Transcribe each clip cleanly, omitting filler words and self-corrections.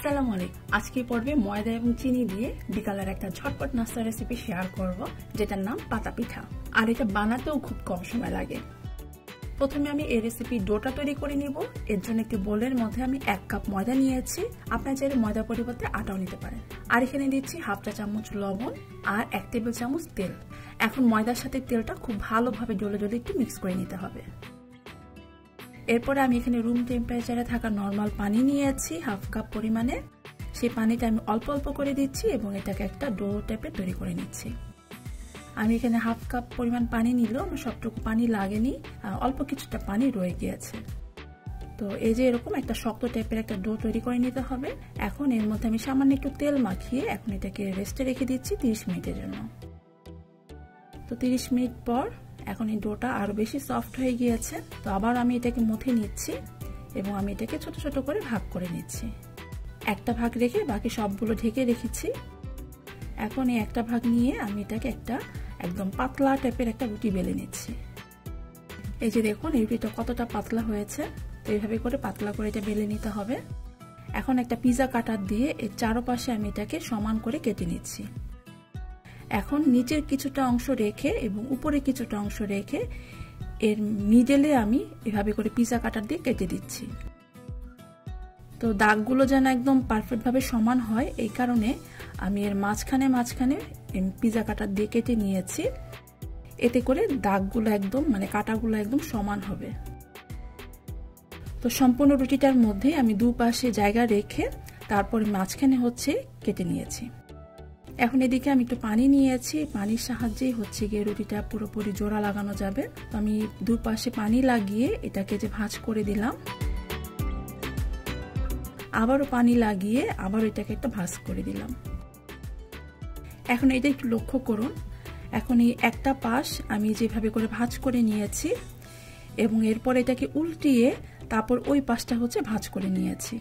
আসসালামু আলাইকুম। আজকে পর্বে ময়দা এবং চিনি দিয়ে বিকালের একটা ঝটপট নাস্তা রেসিপি শেয়ার করব, যেটার নাম পাতা পিঠা। আর এটা বানাতেও খুব কম সময় লাগে। প্রথমে আমি এই রেসিপি ডোটা তৈরি করে নিব। এর জন্য একটি বোলের মধ্যে আমি 1 কাপ ময়দা নিয়েছি। আপনারা চাইলে ময়দা পরিবর্তে আটাও নিতে পারেন। আর এখানে দিচ্ছি হাফ চা চামচ লবণ আর 1 টেবিল চামচ তেল। এখন ময়দার সাথে তেলটা খুব ভালোভাবে ডলে ডলে একটু মিক্স করে নিতে হবে। এরপরে আমি এখানে রুম টেম্পারেচারে থাকা নরমাল পানি নিয়েছি হাফ কাপ পরিমাণে। সেই পানিটা আমি অল্প অল্প করে দিচ্ছি এবং এটাকে একটা ডো টাইপের তৈরি করে নিচ্ছি। আমি এখানে হাফ কাপ পরিমাণ পানি নিলেও আমার সবটুকু পানি লাগেনি, অল্প কিছুটা পানি রয়ে গিয়েছে। তো এই যে এরকম একটা শক্ত টাইপের একটা ডো তৈরি করে নিতে হবে। এখন এর মধ্যে আমি সামান্য একটু তেল মাখিয়ে এখন এটাকে রেস্টে রেখে দিচ্ছি 30 মিনিটের জন্য। তো 30 মিনিট পর এখন এই ডোটা আরো বেশি সফট হয়ে গিয়েছে। তো আবার আমি এটাকে মথে নিচ্ছি এবং আমি এটাকে ছোট ছোট করে ভাগ করে নিচ্ছি। একটা ভাগ রেখে বাকি সবগুলো ঢেকে রেখেছি। এখন এই একটা ভাগ নিয়ে আমি এটাকে একটা একদম পাতলা টাইপের একটা রুটি বেলে নিচ্ছি। এই যে দেখুন এই রুটিটা কতটা পাতলা হয়েছে। তো এইভাবে করে পাতলা করে এটা বেলে নিতে হবে। এখন একটা পিজা কাটার দিয়ে এর চারপাশে আমি এটাকে সমান করে কেটে নিচ্ছি। এখন নিচের কিছুটা অংশ রেখে এবং উপরে কিছুটা অংশ রেখে এর মিডলে আমি এভাবে করে পিজা কাটার দিয়ে কেটে দিচ্ছি। তো দাগগুলো যেন একদম পারফেক্ট ভাবে সমান হয়, এই কারণে আমি এর মাঝখানে পিজা কাটার দিয়ে কেটে নিয়েছি। এতে করে দাগগুলো একদম কাটাগুলো একদম সমান হবে। তো সম্পূর্ণ রুটিটার মধ্যে আমি দুপাশে জায়গা রেখে তারপরে মাঝখানে কেটে নিয়েছি। এখন এদিকে আমি একটু পানি নিয়েছি, পানির সাহায্যেই গিয়ে রুটিটা পুরোপুরি জোড়া লাগানো যাবে। তো আমি দুপাশে পানি লাগিয়ে এটাকে যে ভাঁজ করে দিলাম, আবারও পানি লাগিয়ে আবারও এটাকে একটা ভাঁজ করে দিলাম। এখন এটা একটু লক্ষ্য করুন, এখন এই একটা পাশ আমি যেভাবে করে ভাঁজ করে নিয়েছি এবং এরপর এটাকে উল্টিয়ে তারপর ওই পাশটা ভাঁজ করে নিয়েছি।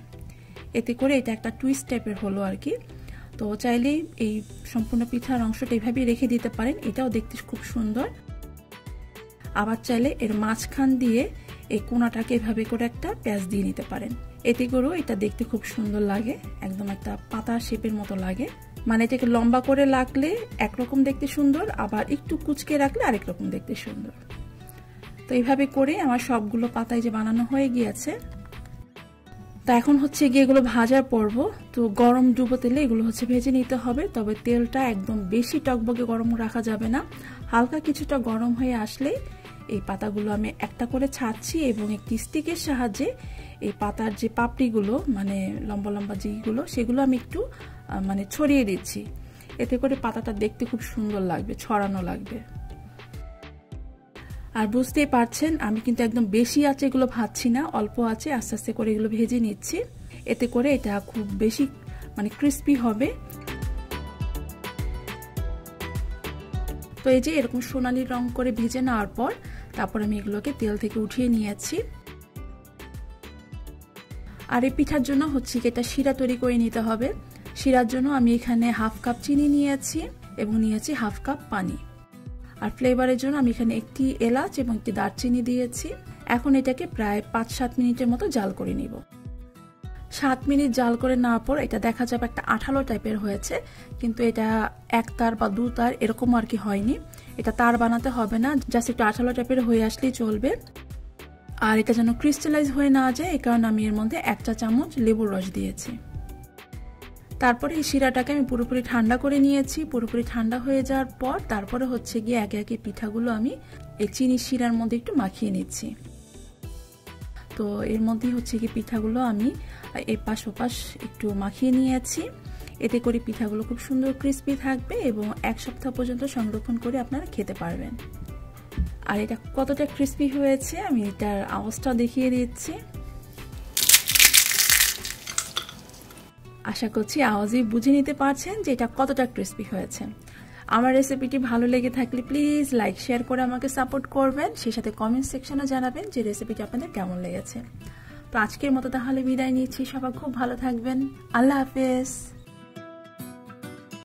এতে করে এটা একটা টুইস্ট টাইপের হলো আর কি। তো চাইলেই এই সম্পূর্ণ পিঠার অংশটা এইভাবে রেখে দিতে পারেন, এটাও দেখতে খুব সুন্দর। আবার চাইলে এর মাঝখান দিয়ে এই কোণাটাকে এভাবে করে একটা প্যাঁচ দিয়ে নিতে পারেন। এতে করেও এটা দেখতে খুব সুন্দর লাগে, একদম একটা পাতা শেপের মতো লাগে। এটাকে লম্বা করে রাখলে একরকম দেখতে সুন্দর, আবার একটু কুচকে রাখলে আরেক রকম দেখতে সুন্দর। তো এইভাবে করে আমার সবগুলো পাতায় যে বানানো হয়ে গিয়েছে। তা এখন গিয়ে এগুলো ভাজার পর্ব। তো গরম ডুবো তেলে এগুলো ভেজে নিতে হবে। তবে তেলটা একদম বেশি টকবকে গরম রাখা যাবে না, হালকা কিছুটা গরম হয়ে আসলেই এই পাতাগুলো আমি একটা করে ছাড়ছি এবং একটি স্টিকের সাহায্যে এই পাতার যে পাপড়িগুলো লম্বা লম্বা যেগুলো সেগুলো আমি একটু ছড়িয়ে দিচ্ছি। এতে করে পাতাটা দেখতে খুব সুন্দর লাগবে, ছড়ানো লাগবে। আর বুঝতেই পারছেন আমি কিন্তু একদম বেশি আঁচে এগুলো ভাজছি না, অল্প আঁচে আস্তে আস্তে করে এগুলো ভেজে নিচ্ছি। এতে করে এটা খুব বেশি ক্রিস্পি হবে। তো এই যে এরকম সোনালী রং করে ভেজে নেওয়ার পর তারপর আমি এগুলোকে তেল থেকে উঠিয়ে নিয়েছি। আর এই পিঠার জন্য এটা শিরা তৈরি করে নিতে হবে। শিরার জন্য আমি এখানে হাফ কাপ চিনি নিয়েছি এবং নিয়েছি হাফ কাপ পানি। আর ফ্লেভারের জন্য আমি এখানে একটি এলাচ এবং একটি দারচিনি দিয়েছি। এখন এটাকে প্রায় 5-7 মিনিটের মতো জাল করে নিব। 7 মিনিট জাল করে নেওয়ার পর এটা দেখা যাবে একটা আঠালো টাইপের হয়েছে, কিন্তু এটা 1 তার বা 2 তার এরকম আর কি হয়নি। এটা তার বানাতে হবে না, জাস্ট একটু আঠালো টাইপের হয়ে আসলেই চলবে। আর এটা যেন ক্রিস্টালাইজ হয়ে না যায়, এই কারণে আমি এর মধ্যে 1 চা চামচ লেবুর রস দিয়েছি। তারপরে এই শিরাটাকে আমি পুরোপুরি ঠান্ডা করে নিয়েছি। পুরোপুরি ঠান্ডা হয়ে যাওয়ার পর তারপরে গিয়ে একে একে পিঠাগুলো আমি এই চিনি শিরার মধ্যে একটু মাখিয়ে নিচ্ছি। তো এর মধ্যে গিয়ে পিঠাগুলো আমি এপাশ ওপাশ একটু মাখিয়ে নিয়েছি। এতে করে পিঠাগুলো খুব সুন্দর ক্রিস্পি থাকবে এবং 1 সপ্তাহ পর্যন্ত সংরক্ষণ করে আপনারা খেতে পারবেন। আর এটা কতটা ক্রিস্পি হয়েছে আমি এটার আওয়াজটা দেখিয়ে দিচ্ছি। আশা করছি আওয়াজে বুঝে নিতে পারছেন যে এটা কতটা ক্রিস্পি হয়েছে। আমার রেসিপিটি ভালো লেগে থাকলে প্লিজ লাইক শেয়ার করে আমাকে সাপোর্ট করবেন, সেই সাথে কমেন্ট সেকশনে জানাবেন যে রেসিপিটি আপনাদের কেমন লেগেছে। তো আজকের মতো তাহলে বিদায় নিচ্ছি, সবাই খুব ভালো থাকবেন। আল্লাহ হাফেজ।